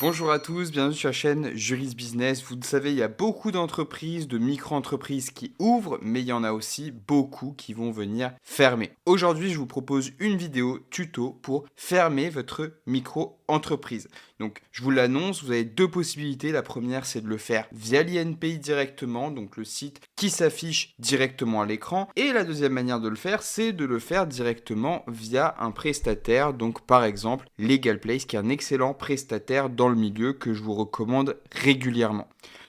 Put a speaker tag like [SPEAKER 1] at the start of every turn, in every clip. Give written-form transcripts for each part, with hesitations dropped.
[SPEAKER 1] Bonjour à tous, bienvenue sur la chaîne Juris Business. Vous le savez, il y a beaucoup d'entreprises, de micro-entreprises qui ouvrent, mais il y en a aussi beaucoup qui vont venir fermer. Aujourd'hui, je vous propose une vidéo tuto pour fermer votre micro-entreprise. Donc, je vous l'annonce, vous avez deux possibilités. La première, c'est de le faire via l'INPI directement, donc le site qui s'affiche directement à l'écran. Et la deuxième manière de le faire, c'est de le faire directement via un prestataire, donc par exemple LegalPlace, qui est un excellent prestataire dans le milieu que je vous recommande régulièrement.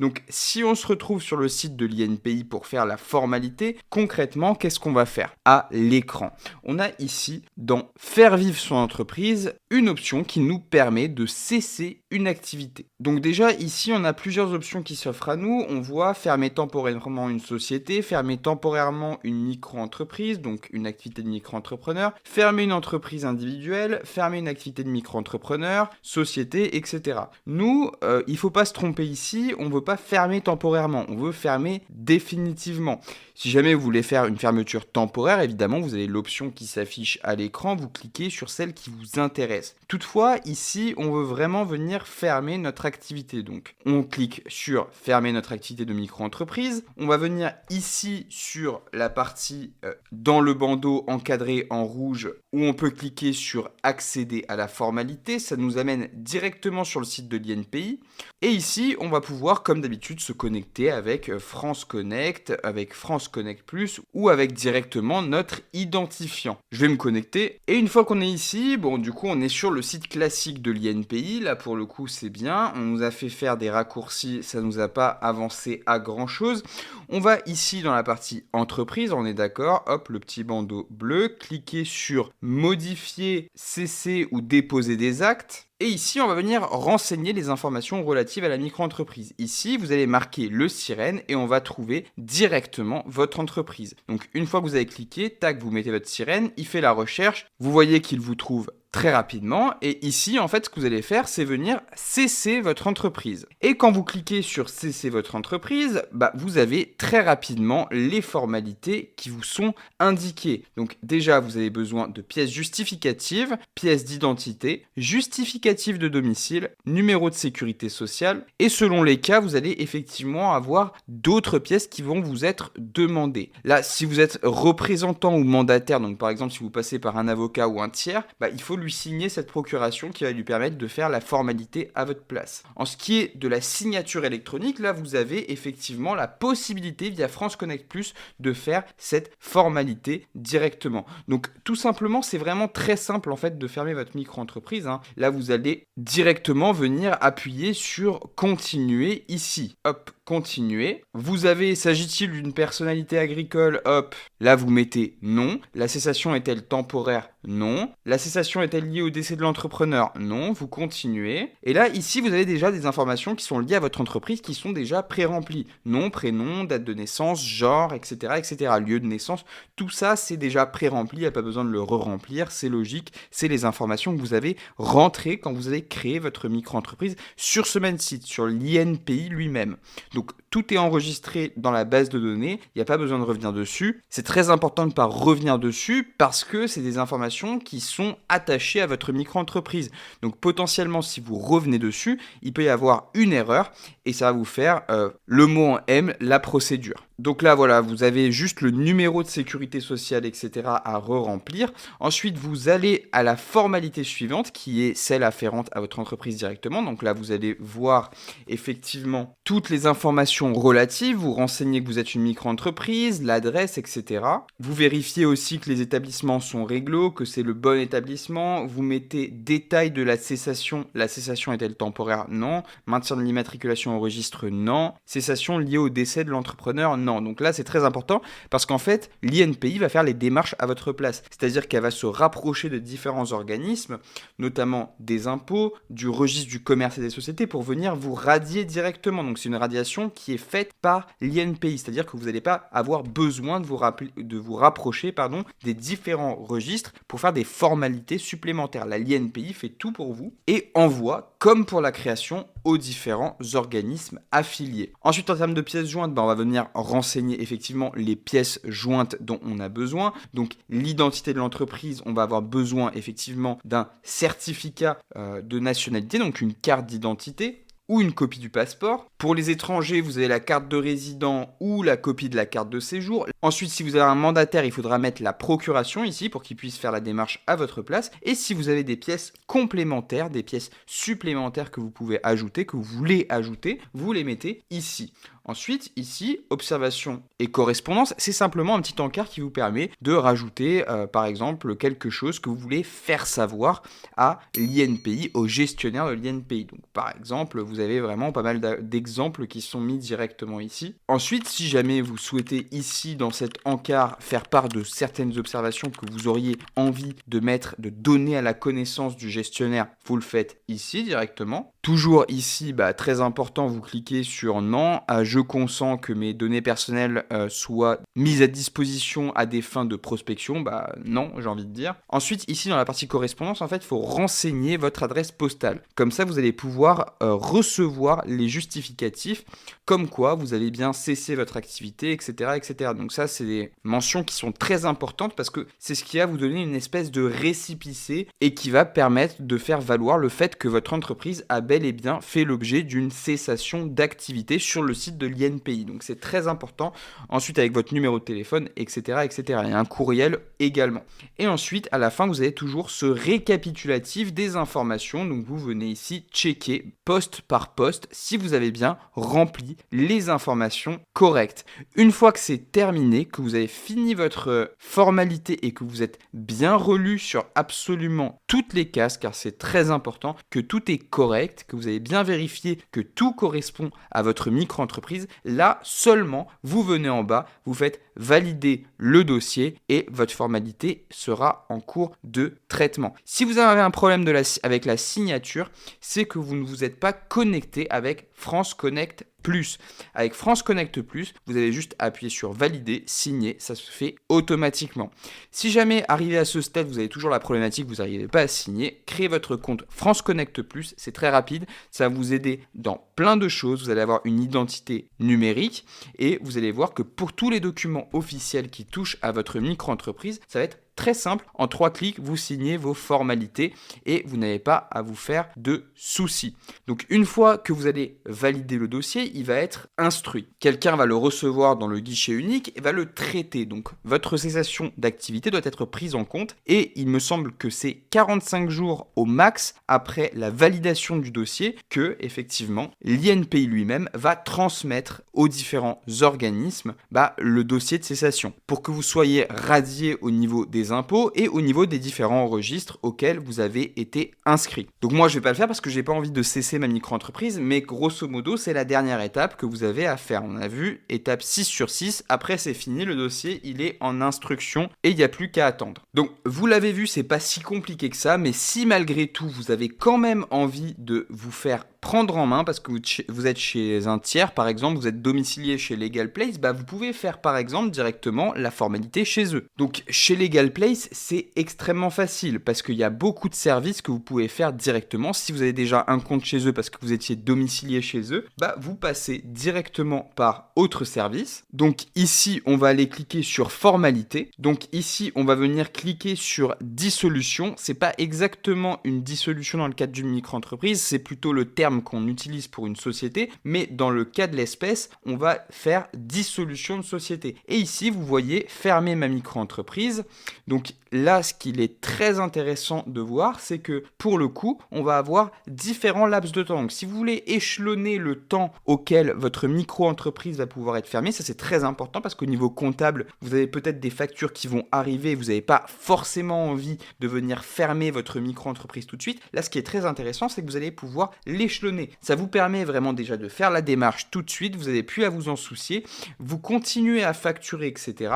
[SPEAKER 1] Donc si on se retrouve sur le site de l'INPI pour faire la formalité, concrètement, qu'est-ce qu'on va faire? À l'écran, on a ici, dans Faire vivre son entreprise, une option qui nous permet de cesser une activité. Donc déjà, ici, on a plusieurs options qui s'offrent à nous. On voit fermer temporairement une société, fermer temporairement une micro-entreprise, donc une activité de micro-entrepreneur, fermer une entreprise individuelle, fermer une activité de micro-entrepreneur, société, etc. Nous, il ne faut pas se tromper ici, on ne veut pas fermer temporairement, on veut fermer définitivement. Si jamais vous voulez faire une fermeture temporaire, évidemment, vous avez l'option qui s'affiche à l'écran, vous cliquez sur celle qui vous intéresse. Toutefois, ici, on veut vraiment venir fermer notre activité. Donc, on clique sur fermer notre activité de micro-entreprise. On va venir ici sur la partie dans le bandeau encadré en rouge où on peut cliquer sur accéder à la formalité. Ça nous amène directement sur le site de l'INPI. Et ici, on va pouvoir, comme d'habitude, se connecter avec France Connect, avec France Connect Plus ou avec directement notre identifiant. Je vais me connecter et une fois qu'on est ici, bon, du coup, on est sur le site classique de l'INPI. Là, pour le coup, c'est bien. On nous a fait faire des raccourcis, ça nous a pas avancé à grand chose. On va ici dans la partie entreprise, on est d'accord, hop, le petit bandeau bleu, cliquez sur modifier, cesser ou déposer des actes. Et ici, on va venir renseigner les informations relatives à la micro-entreprise. Ici, vous allez marquer le sirène et on va trouver directement votre entreprise. Donc, une fois que vous avez cliqué, tac, vous mettez votre sirène, il fait la recherche. Vous voyez qu'il vous trouve très rapidement. Et ici, en fait, ce que vous allez faire, c'est venir cesser votre entreprise. Et quand vous cliquez sur cesser votre entreprise, vous avez très rapidement les formalités qui vous sont indiquées. Donc déjà, vous avez besoin de pièces justificatives, pièces d'identité, justificatif de domicile, numéro de sécurité sociale. Et selon les cas, vous allez effectivement avoir d'autres pièces qui vont vous être demandées. Là, si vous êtes représentant ou mandataire, donc par exemple, si vous passez par un avocat ou un tiers, il faut lui signer cette procuration qui va lui permettre de faire la formalité à votre place. En ce qui est de la signature électronique, là, vous avez effectivement la possibilité via France Connect Plus de faire cette formalité directement. Donc, tout simplement, c'est vraiment très simple en fait de fermer votre micro-entreprise. Là, vous allez directement venir appuyer sur continuer ici. Hop, continuer. Vous avez, s'agit-il d'une personnalité agricole? Hop, là vous mettez non. La cessation est-elle temporaire? Non. La cessation est-elle liée au décès de l'entrepreneur? Non. Vous continuez. Et là, ici, vous avez déjà des informations qui sont liées à votre entreprise qui sont déjà pré-remplies. Nom, prénom, date de naissance, genre, etc., etc. Lieu de naissance. Tout ça, c'est déjà pré-rempli. Il n'y a pas besoin de le re-remplir. C'est logique. C'est les informations que vous avez rentrées quand vous avez créé votre micro-entreprise sur ce même site, sur l'INPI lui-même. Donc, tout est enregistré dans la base de données. Il n'y a pas besoin de revenir dessus. C'est très important de ne pas revenir dessus parce que c'est des informations qui sont attachées à votre micro-entreprise. Donc, potentiellement, si vous revenez dessus, il peut y avoir une erreur et ça va vous faire le mot en M, la procédure. Donc là, voilà, vous avez juste le numéro de sécurité sociale, etc. à re-remplir. Ensuite, vous allez à la formalité suivante qui est celle afférente à votre entreprise directement. Donc là, vous allez voir effectivement toutes les informations relatives. Vous renseignez que vous êtes une micro-entreprise, l'adresse, etc. Vous vérifiez aussi que les établissements sont réglo, que c'est le bon établissement. Vous mettez détail de la cessation. La cessation est-elle temporaire? Non. Maintien de l'immatriculation au registre? Non. Cessation liée au décès de l'entrepreneur? Non. Donc là, c'est très important parce qu'en fait, l'INPI va faire les démarches à votre place. C'est-à-dire qu'elle va se rapprocher de différents organismes, notamment des impôts, du registre du commerce et des sociétés, pour venir vous radier directement. Donc c'est une radiation qui qui est faite par l'INPI, c'est-à-dire que vous n'allez pas avoir besoin de vous rapprocher des différents registres pour faire des formalités supplémentaires. La l'INPI fait tout pour vous et envoie, comme pour la création, aux différents organismes affiliés. Ensuite, en termes de pièces jointes, on va venir renseigner effectivement les pièces jointes dont on a besoin. Donc, l'identité de l'entreprise, on va avoir besoin effectivement d'un certificat de nationalité, donc une carte d'identité ou une copie du passeport. Pour les étrangers, vous avez la carte de résident ou la copie de la carte de séjour. Ensuite, si vous avez un mandataire, il faudra mettre la procuration ici pour qu'il puisse faire la démarche à votre place. Et si vous avez des pièces complémentaires, des pièces supplémentaires que vous pouvez ajouter, que vous voulez ajouter, vous les mettez ici. Ensuite, ici, observation et correspondance, c'est simplement un petit encart qui vous permet de rajouter, par exemple, quelque chose que vous voulez faire savoir à l'INPI, au gestionnaire de l'INPI. Donc, par exemple, vous avez vraiment pas mal d'exemples qui sont mis directement ici. Ensuite, si jamais vous souhaitez ici, dans cet encart, faire part de certaines observations que vous auriez envie de mettre, de donner à la connaissance du gestionnaire, vous le faites ici directement. Toujours ici, très important, vous cliquez sur non, je consens que mes données personnelles soient mises à disposition à des fins de prospection. Non, j'ai envie de dire. Ensuite, ici dans la partie correspondance, en fait, il faut renseigner votre adresse postale. Comme ça, vous allez pouvoir recevoir les justificatifs comme quoi vous avez bien cessé votre activité, etc., etc. Donc ça, c'est des mentions qui sont très importantes parce que c'est ce qui va vous donner une espèce de récépissé et qui va permettre de faire valoir le fait que votre entreprise a bel et bien fait l'objet d'une cessation d'activité sur le site de l'INPI. Donc c'est très important. Ensuite, avec votre numéro de téléphone, etc., etc. Il y a un courriel également. Et ensuite, à la fin, vous avez toujours ce récapitulatif des informations. Donc vous venez ici checker poste par poste si vous avez bien rempli les informations correctes. Une fois que c'est terminé, que vous avez fini votre formalité et que vous êtes bien relu sur absolument toutes les cases, car c'est très important, que tout est correct, que vous avez bien vérifié que tout correspond à votre micro-entreprise, là seulement vous venez en bas, vous faites valider le dossier et votre formalité sera en cours de traitement. Si vous avez un problème avec la signature, c'est que vous ne vous êtes pas connecté avec France Connect Plus. Avec France Connect Plus, vous avez juste à appuyer sur valider, signer, ça se fait automatiquement. Si jamais arrivé à ce stade, vous avez toujours la problématique, vous n'arrivez pas à signer, créez votre compte France Connect Plus, c'est très rapide, ça va vous aider dans plein de choses, vous allez avoir une identité numérique et vous allez voir que pour tous les documents officiels qui touchent à votre micro-entreprise, ça va être très simple, en 3 clics, vous signez vos formalités et vous n'avez pas à vous faire de soucis. Donc une fois que vous allez valider le dossier, il va être instruit. Quelqu'un va le recevoir dans le guichet unique et va le traiter. Donc votre cessation d'activité doit être prise en compte et il me semble que c'est 45 jours au max après la validation du dossier que effectivement l'INPI lui-même va transmettre aux différents organismes le dossier de cessation pour que vous soyez radié au niveau des impôts et au niveau des différents registres auxquels vous avez été inscrit. Donc moi je vais pas le faire parce que j'ai pas envie de cesser ma micro-entreprise, mais grosso modo c'est la dernière étape que vous avez à faire. On a vu étape 6 sur 6, après c'est fini, le dossier il est en instruction et il n'y a plus qu'à attendre. Donc vous l'avez vu, c'est pas si compliqué que ça, mais si malgré tout vous avez quand même envie de vous faire prendre en main parce que vous êtes chez un tiers, par exemple, vous êtes domicilié chez Legal Place, vous pouvez faire par exemple directement la formalité chez eux. Donc chez Legal Place, c'est extrêmement facile parce qu'il y a beaucoup de services que vous pouvez faire directement. Si vous avez déjà un compte chez eux parce que vous étiez domicilié chez eux, vous passez directement par autre service. Donc ici, on va aller cliquer sur formalité. Donc ici, on va venir cliquer sur dissolution. C'est pas exactement une dissolution dans le cadre d'une micro-entreprise, c'est plutôt le terme qu'on utilise pour une société, mais dans le cas de l'espèce, on va faire dissolution de société. Et ici, vous voyez fermer ma micro-entreprise. Donc là, ce qu'il est très intéressant de voir, c'est que pour le coup, on va avoir différents laps de temps. Donc si vous voulez échelonner le temps auquel votre micro-entreprise va pouvoir être fermée, ça c'est très important parce qu'au niveau comptable, vous avez peut-être des factures qui vont arriver et vous n'avez pas forcément envie de venir fermer votre micro-entreprise tout de suite. Là, ce qui est très intéressant, c'est que vous allez pouvoir l'échelonner. Ça vous permet vraiment déjà de faire la démarche tout de suite, vous n'avez plus à vous en soucier, vous continuez à facturer, etc.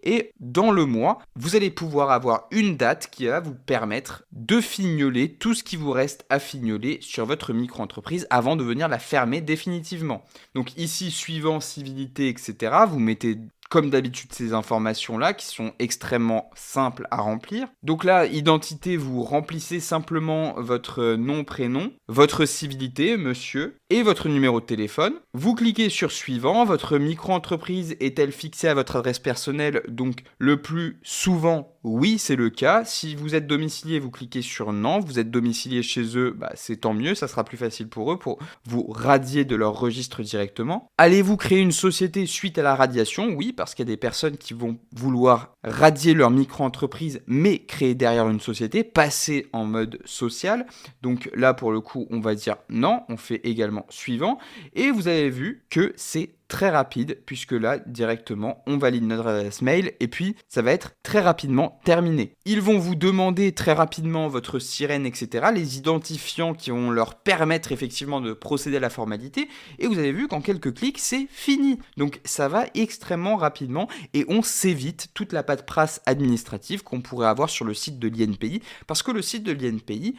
[SPEAKER 1] Et dans le mois, vous allez pouvoir avoir une date qui va vous permettre de fignoler tout ce qui vous reste à fignoler sur votre micro-entreprise avant de venir la fermer définitivement. Donc ici, suivant civilité, etc., vous mettez comme d'habitude ces informations-là qui sont extrêmement simples à remplir. Donc là, identité, vous remplissez simplement votre nom, prénom, votre civilité, monsieur, et votre numéro de téléphone. Vous cliquez sur suivant, votre micro-entreprise est-elle fixée à votre adresse personnelle? Donc le plus souvent, oui, c'est le cas. Si vous êtes domicilié, vous cliquez sur non. Vous êtes domicilié chez eux, c'est tant mieux, ça sera plus facile pour eux pour vous radier de leur registre directement. Allez-vous créer une société suite à la radiation? Oui, parce qu'il y a des personnes qui vont vouloir radier leur micro-entreprise, mais créer derrière une société, passer en mode social. Donc là, pour le coup, on va dire non, on fait également suivant. Et vous avez vu que c'est très rapide, puisque là, directement, on valide notre adresse mail et puis ça va être très rapidement terminé. Ils vont vous demander très rapidement votre sirène, etc., les identifiants qui vont leur permettre effectivement de procéder à la formalité, et vous avez vu qu'en quelques clics, c'est fini. Donc ça va extrêmement rapidement et on s'évite toute la paperasse administrative qu'on pourrait avoir sur le site de l'INPI, parce que le site de l'INPI,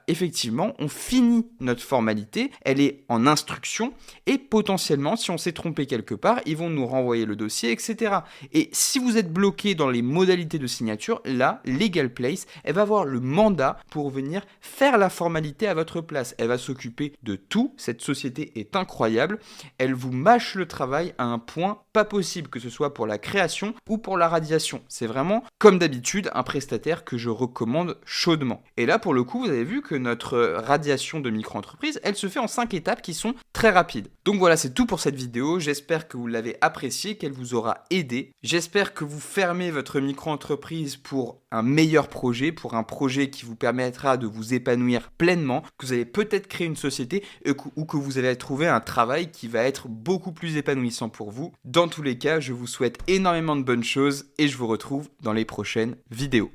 [SPEAKER 1] effectivement, on finit notre formalité, elle est en instruction, et potentiellement, si on s'est trompé quelque part, ils vont nous renvoyer le dossier, etc. Et si vous êtes bloqué dans les modalités de signature, là, Legal Place, elle va avoir le mandat pour venir faire la formalité à votre place. Elle va s'occuper de tout. Cette société est incroyable. Elle vous mâche le travail à un point pas possible, que ce soit pour la création ou pour la radiation. C'est vraiment, comme d'habitude, un prestataire que je recommande chaudement. Et là, pour le coup, vous avez vu que notre radiation de micro-entreprise, elle se fait en 5 étapes qui sont très rapides. Donc voilà, c'est tout pour cette vidéo. J'espère que vous l'avez appréciée, qu'elle vous aura aidé. J'espère que vous fermez votre micro-entreprise pour un meilleur projet, pour un projet qui vous permettra de vous épanouir pleinement, que vous allez peut-être créer une société ou que vous allez trouver un travail qui va être beaucoup plus épanouissant pour vous. Dans tous les cas, je vous souhaite énormément de bonnes choses et je vous retrouve dans les prochaines vidéos.